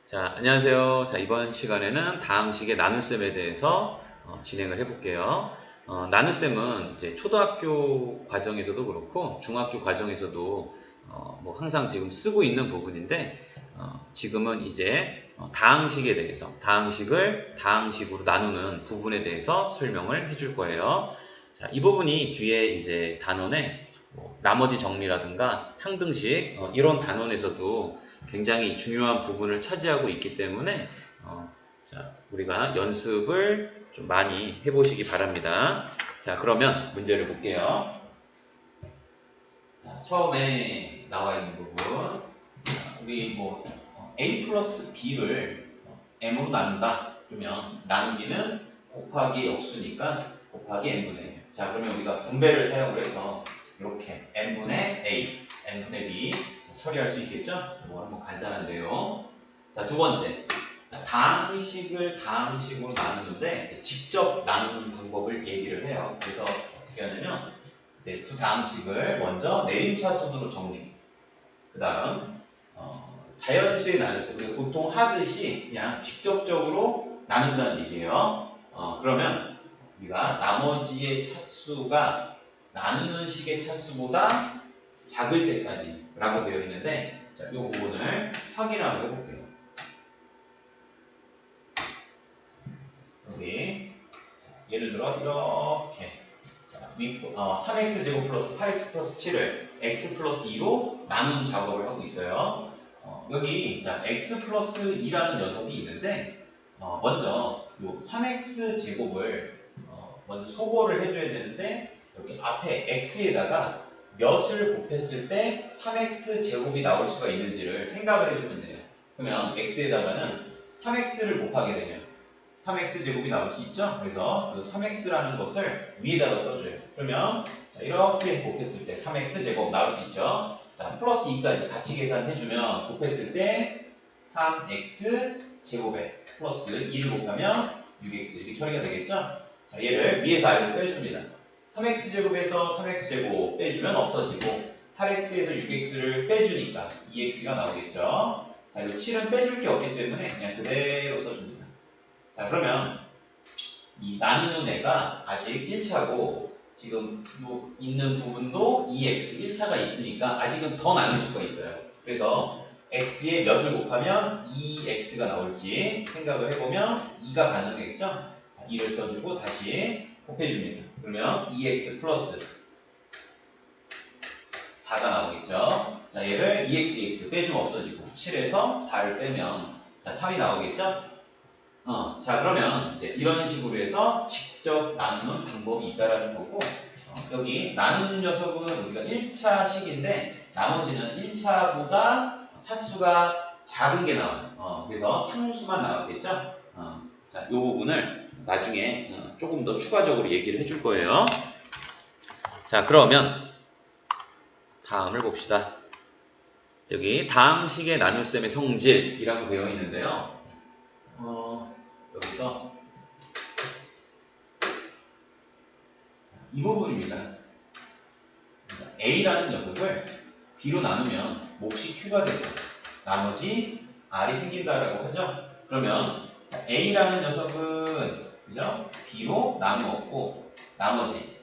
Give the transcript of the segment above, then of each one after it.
자, 안녕하세요. 자, 이번 시간에는 다항식의 나눗셈에 대해서 진행을 해볼게요. 나눗셈은 이제 초등학교 과정에서도 그렇고 중학교 과정에서도 뭐 항상 지금 쓰고 있는 부분인데 지금은 이제 다항식에 대해서 다항식을 다항식으로 나누는 부분에 대해서 설명을 해줄 거예요. 자, 이 부분이 뒤에 이제 단원에 뭐 나머지 정리라든가 항등식 이런 단원에서도 굉장히 중요한 부분을 차지하고 있기 때문에 자, 우리가 연습을 좀 많이 해보시기 바랍니다. 자, 그러면 문제를 볼게요. 자, 처음에 나와 있는 부분, 우리 뭐 a 플러스 b를 m으로 나눈다. 그러면 나누기는 곱하기 역수니까 곱하기 n분의 1. 자, 그러면 우리가 분배를 사용을 해서 이렇게 n분의 a, n분의 b 처리할 수 있겠죠? 이거 한번 간단한데요. 자, 두 번째. 자, 다항식을 다항식으로 나누는데 직접 나누는 방법을 얘기를 해요. 그래서 어떻게 하냐면 두 다항식을 먼저 내림차 순으로 정리. 그 다음 자연수에 나눠서 우리가 보통 하듯이 그냥 직접적으로 나눈다는 얘기예요. 그러면 우리가 나머지의 차수가 나누는 식의 차수보다 작을 때까지 라고 되어 있는데 자, 이 부분을 확인하고 해볼게요. 여기 예를 들어 이렇게 자, 3x제곱 플러스 8x 플러스 7을 x 플러스 2로 나누는 작업을 하고 있어요. 여기 자, x 플러스 2라는 녀석이 있는데 먼저 이 3x제곱을 먼저 소거를 해줘야 되는데 여기 앞에 x에다가 몇을 곱했을 때 3x제곱이 나올 수가 있는지를 생각을 해주면 돼요. 그러면 x에다가는 3x를 곱하게 되면 3x제곱이 나올 수 있죠? 그래서 그 3x라는 것을 위에다가 써줘요. 그러면 자, 이렇게 해서 곱했을 때 3x제곱 나올 수 있죠? 자, 플러스 2까지 같이 계산해주면 곱했을 때 3x제곱에 플러스 2를 곱하면 6x 이렇게 처리가 되겠죠? 자, 얘를 위에서 아래로 빼줍니다. 3x제곱에서 3x제곱 빼주면 없어지고 8x에서 6x를 빼주니까 2x가 나오겠죠? 자, 이 7은 빼줄 게 없기 때문에 그냥 그대로 써줍니다. 자, 그러면 이 나누는 애가 아직 1차고 지금 있는 부분도 2x 1차가 있으니까 아직은 더 나눌 수가 있어요. 그래서 x에 몇을 곱하면 2x가 나올지 생각을 해보면 2가 가능하겠죠? 자, 2를 써주고 다시 곱해줍니다. 그러면 2x 플러스 4가 나오겠죠? 자, 얘를 2x 빼주면 없어지고 7에서 4를 빼면 자, 3이 나오겠죠? 자, 그러면 이제 이런 식으로 해서 직접 나누는 방법이 있다라는 거고 여기 나누는 녀석은 우리가 1차식인데 나머지는 1차보다 차수가 작은 게 나와요. 그래서 상수만 나왔겠죠? 자, 이 부분을 나중에 조금 더 추가적으로 얘기를 해줄 거예요. 자, 그러면 다음을 봅시다. 여기 다항식의 나눗셈의 성질이라고 되어 있는데요. 여기서 이 부분입니다. A라는 녀석을 B로 나누면 몫이 Q가 되고 나머지 R이 생긴다라고 하죠. 그러면 A라는 녀석은 그죠? B로 나누었고 나머지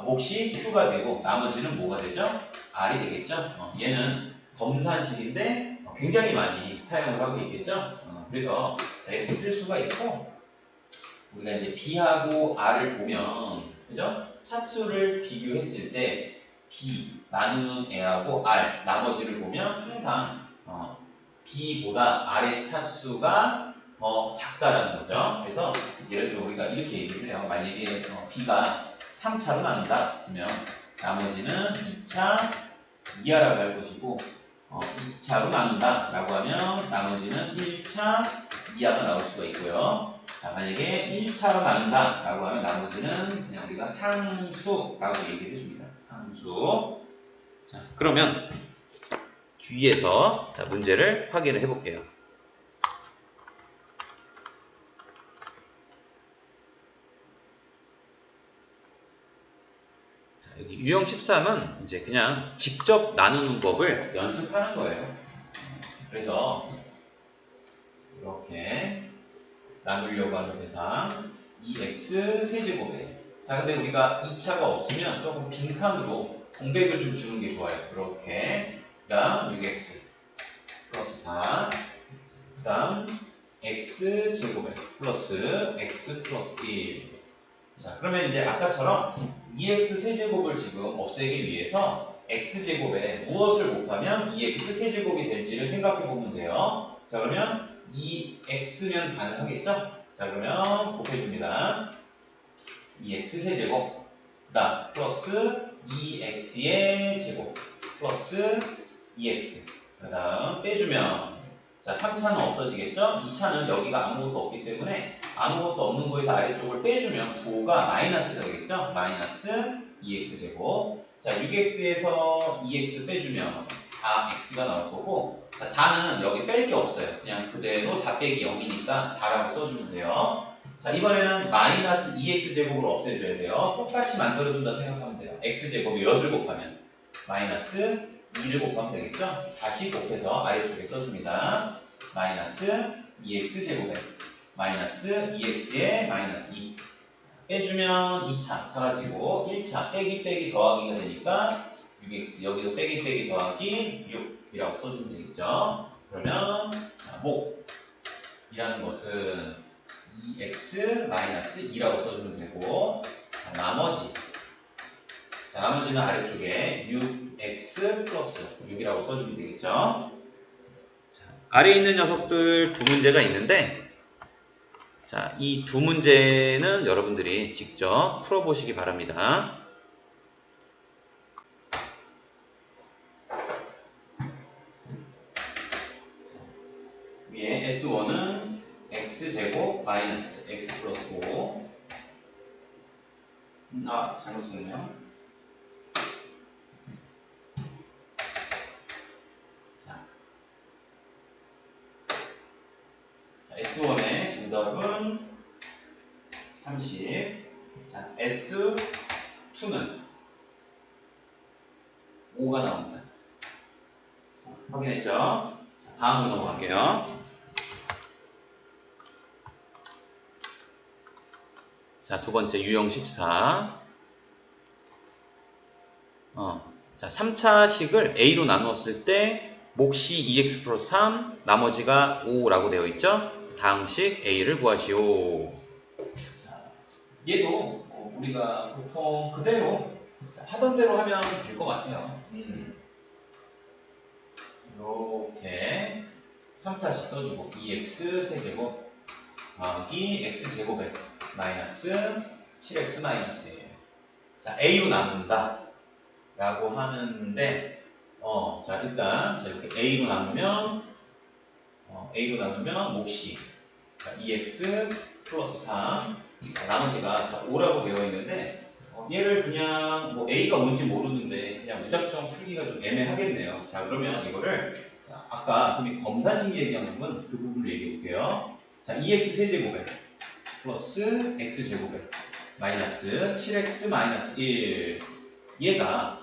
몫이 Q가 되고 나머지는 뭐가 되죠? R이 되겠죠. 얘는 검산식인데 굉장히 많이 사용을 하고 있겠죠. 그래서 자, 이렇게 쓸 수가 있고 우리가 이제 B하고 R을 보면 그죠? 차수를 비교했을 때 B 나누는 애하고 R 나머지를 보면 항상 B보다 R의 차수가 더 작다라는 거죠. 그래서 예를 들어 우리가 이렇게 얘기를 해요. 만약에 B가 3차로 나눈다 그러면 나머지는 2차 이하라고 할 것이고 2차로 나눈다 라고 하면 나머지는 1차 이하가 나올 수가 있고요. 자, 만약에 1차로 나눈다 라고 하면 나머지는 그냥 우리가 상수라고 얘기를 해줍니다. 상수. 자, 그러면 뒤에서 자, 문제를 확인을 해볼게요. 자, 여기 유형 13은 이제 그냥 직접 나누는 법을 연습하는 거예요. 그래서 이렇게 나누려고 하는 대상 2x 세제곱에. 자, 근데 우리가 2차가 없으면 조금 빈칸으로 공백을 좀 주는 게 좋아요. 이렇게. 그 다음 6x 플러스 4. 그 다음 x 제곱에 플러스 x 플러스 1. 자, 그러면 이제 아까처럼 2x 세제곱을 지금 없애기 위해서 x제곱에 무엇을 곱하면 2x 세제곱이 될지를 생각해 보면 돼요. 자, 그러면 2x면 가능하겠죠? 자, 그러면 곱해줍니다. 2x 세제곱, 그다음 플러스 2x의 제곱, 플러스 2x, 그 다음 빼주면, 자, 3차는 없어지겠죠? 2차는 여기가 아무것도 없기 때문에 아무것도 없는 거에서 아래쪽을 빼주면 9가 마이너스가 되겠죠? 마이너스 2x제곱. 자, 6x에서 2x 빼주면 4x가 나올 거고, 자, 4는 여기 뺄 게 없어요. 그냥 그대로 4 빼기 0이니까 4라고 써주면 돼요. 자, 이번에는 마이너스 2x제곱을 없애줘야 돼요. 똑같이 만들어준다 생각하면 돼요. x제곱이 몇을 곱하면? 마이너스 2를 곱하면 되겠죠? 다시 곱해서 아래쪽에 써줍니다. 마이너스 2x제곱에 마이너스 2x에 마이너스 2 빼주면 2차 사라지고 1차 빼기 빼기 더하기가 되니까 6x, 여기도 빼기 빼기 더하기 6이라고 써주면 되겠죠? 그러면 목이라는 것은 2x 마이너스 2라고 써주면 되고, 나머지는 아래쪽에 6x 플러스 6이라고 써주면 되겠죠? 자, 아래에 있는 녀석들 두 문제가 있는데, 자, 이 두 문제는 여러분들이 직접 풀어보시기 바랍니다. 위에 S1은 x제곱 마이너스 x 플러스 5. 잘못 썼네요. 자, S1의 정답은 30. 자, S2는 5가 나옵니다. 자, 확인했죠? 자, 다음으로 넘어갈게요. 자, 두 번째 유형 14. 자, 3차식을 A로 나누었을 때 몫이 2x 플러스 3, 나머지가 5라고 되어 있죠? 다항식 A를 구하시오. 자, 얘도 우리가 보통 그대로 하던 대로 하면 될 것 같아요. 이렇게 3차식 써주고 2x 세제곱 더하기 x제곱에 마이너스 7x 마이너스 1. 자, A로 나눈다 라고 하는데, 자, 일단 자, 이렇게 A로 나누면 몫이 2x 플러스 3, 나머지가 5라고 되어 있는데, 얘를 그냥 뭐 A가 뭔지 모르는데 그냥 무작정 풀기가 좀 애매하겠네요. 자, 그러면 이거를 아까 선생님 검산식 얘기한 부분, 그 부분을 얘기해 볼게요. 자, 2x 세제곱에 플러스 x제곱에 마이너스 7x 마이너스 1. 얘가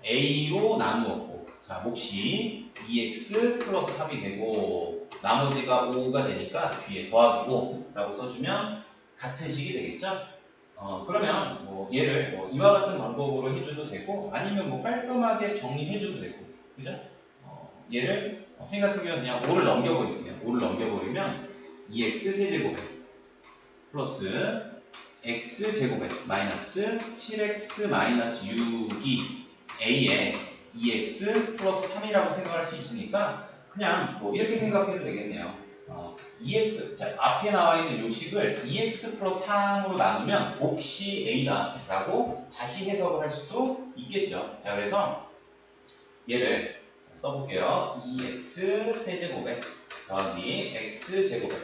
A로 나누었고, 자, 몫이 2x 플러스 3이 되고, 나머지가 5가 되니까 뒤에 더하기고 라고 써주면 같은 식이 되겠죠? 그러면 얘를 이와 같은 방법으로 해줘도 되고, 아니면 깔끔하게 정리해줘도 되고, 그죠? 얘를 선생님 같은 경우는 그냥 5를 넘겨버릴게요. 5를 넘겨버리면 2x 세제곱에 플러스 x제곱에 마이너스 7x 마이너스 6이 A에 2x 플러스 3이라고 생각할 수 있으니까 그냥 이렇게 생각해도 되겠네요. 2x, 자, 앞에 나와 있는 요식을 2x 플러스 3으로 나누면 몫이 A다 라고 다시 해석을 할 수도 있겠죠. 자, 그래서 얘를 써볼게요. 2x 세제곱에 더하기 x제곱에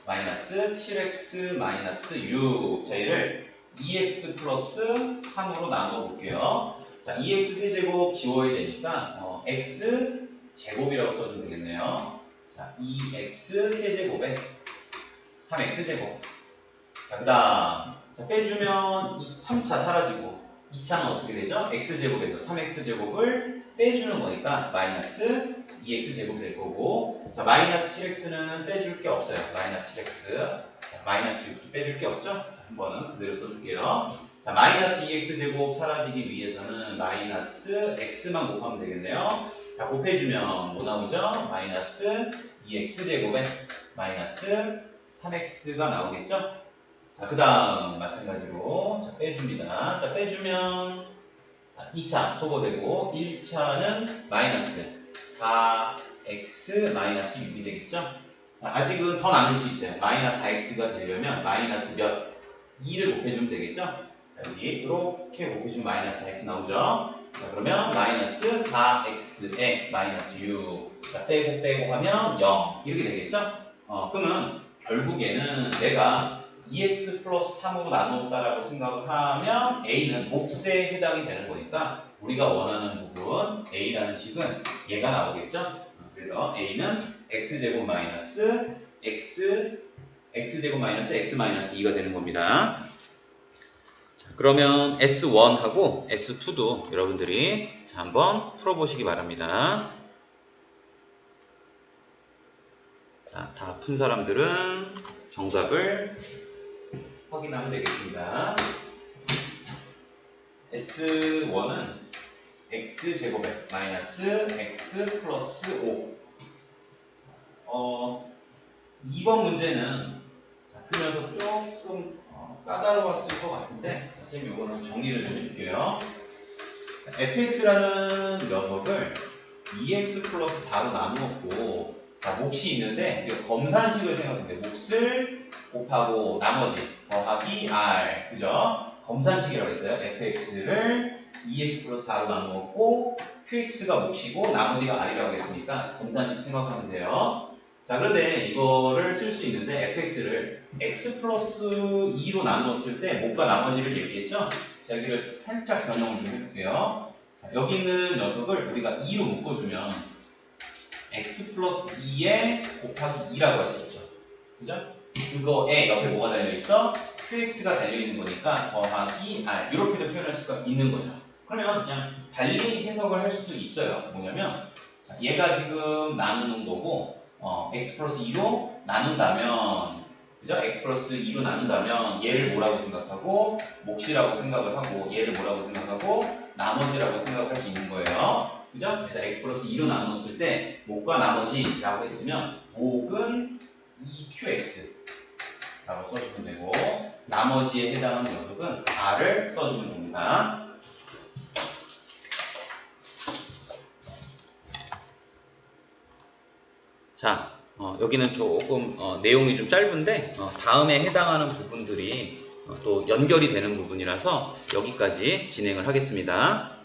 마이너스 7x 마이너스 6. 자, 얘를 2x 플러스 3으로 나눠 볼게요. 자, 2x 세제곱 지워야 되니까 x 제곱이라고 써주면 되겠네요. 자, 2x 세제곱에 3x 제곱. 자, 그 다음, 자, 빼주면 3차 사라지고 2차는 어떻게 되죠? x제곱에서 3x제곱을 빼주는 거니까 마이너스 2x제곱이 될 거고, 자, 마이너스 7x는 빼줄 게 없어요. 마이너스 7x. 자, 마이너스 6도 빼줄 게 없죠? 자, 한 번은 그대로 써줄게요. 자, 마이너스 2x제곱 사라지기 위해서는 마이너스 x만 곱하면 되겠네요. 자, 곱해주면 뭐 나오죠? 마이너스 2x제곱에 마이너스 3x가 나오겠죠? 자, 그 다음 마찬가지로 자, 빼줍니다. 자, 빼주면 2차 소거되고 1차는 마이너스 4x 마이너스 6이 되겠죠? 자, 아직은 더 나눌 수 있어요. 마이너스 4x가 되려면 마이너스 몇? 2를 곱해주면 되겠죠? 자, 여기 이렇게 곱해주면 마이너스 4x 나오죠? 자, 그러면 마이너스 4x에 마이너스 6. 자, 빼고 하면 0 이렇게 되겠죠? 그러면 결국에는 내가 2x 플러스 3으로 나눴다라고 생각을 하면 a는 몫에 해당이 되는 거니까 우리가 원하는 부분 a라는 식은 얘가 나오겠죠? 그래서 a는 x제곱 마이너스 x제곱 마이너스 x 마이너스 2가 되는 겁니다. 자, 그러면 S1하고 S2도 여러분들이 자, 한번 풀어보시기 바랍니다. 자, 다 푼 사람들은 정답을 확인하면 되겠습니다. S1은 x제곱에 마이너스 x 플러스 5. 2번 문제는 풀면서 조금 까다로웠을 것 같은데 선생님 이거는 정리를 좀 해줄게요. fx라는 녀석을 2x 플러스 4로 나누었고, 자, 몫이 있는데 이게 검산식을 생각하면 돼. 몫을 곱하고 나머지 더하기 r, 그죠? 검산식이라고 했어요. fx를 2x 플러스 4로 나누었고 qx가 몫이고 나머지가 r이라고 했으니까 검산식 생각하면 돼요. 자, 그런데 이거를 쓸 수 있는데 fx를 x 플러스 2로 나누었을 때 몫과 나머지를 얘기했죠? 자, 여기를 살짝 변형을 좀 해볼게요. 자, 여기 있는 녀석을 우리가 2로 묶어주면 x 플러스 2에 곱하기 2라고 할 수 있죠. 그죠? 그거에 옆에 뭐가 달려있어? qx가 달려있는 거니까 더하기 r 이렇게도 표현할 수가 있는 거죠. 그러면 그냥 달리 해석을 할 수도 있어요. 뭐냐면 자, 얘가 지금 나누는 거고 x 플러스 2로 나눈다면, 그죠? x 플러스 2로 나눈다면 얘를 뭐라고 생각하고 몫이라고 생각을 하고 얘를 뭐라고 생각하고 나머지라고 생각을 할 수 있는 거예요. 그죠? 그래서 x 플러스 2로 나눴을 때 몫과 나머지라고 했으면 몫은 2qx 라고 써주면 되고 나머지에 해당하는 녀석은 r을 써주면 됩니다. 자, 여기는 조금 내용이 좀 짧은데 다음에 해당하는 부분들이 또 연결이 되는 부분이라서 여기까지 진행을 하겠습니다.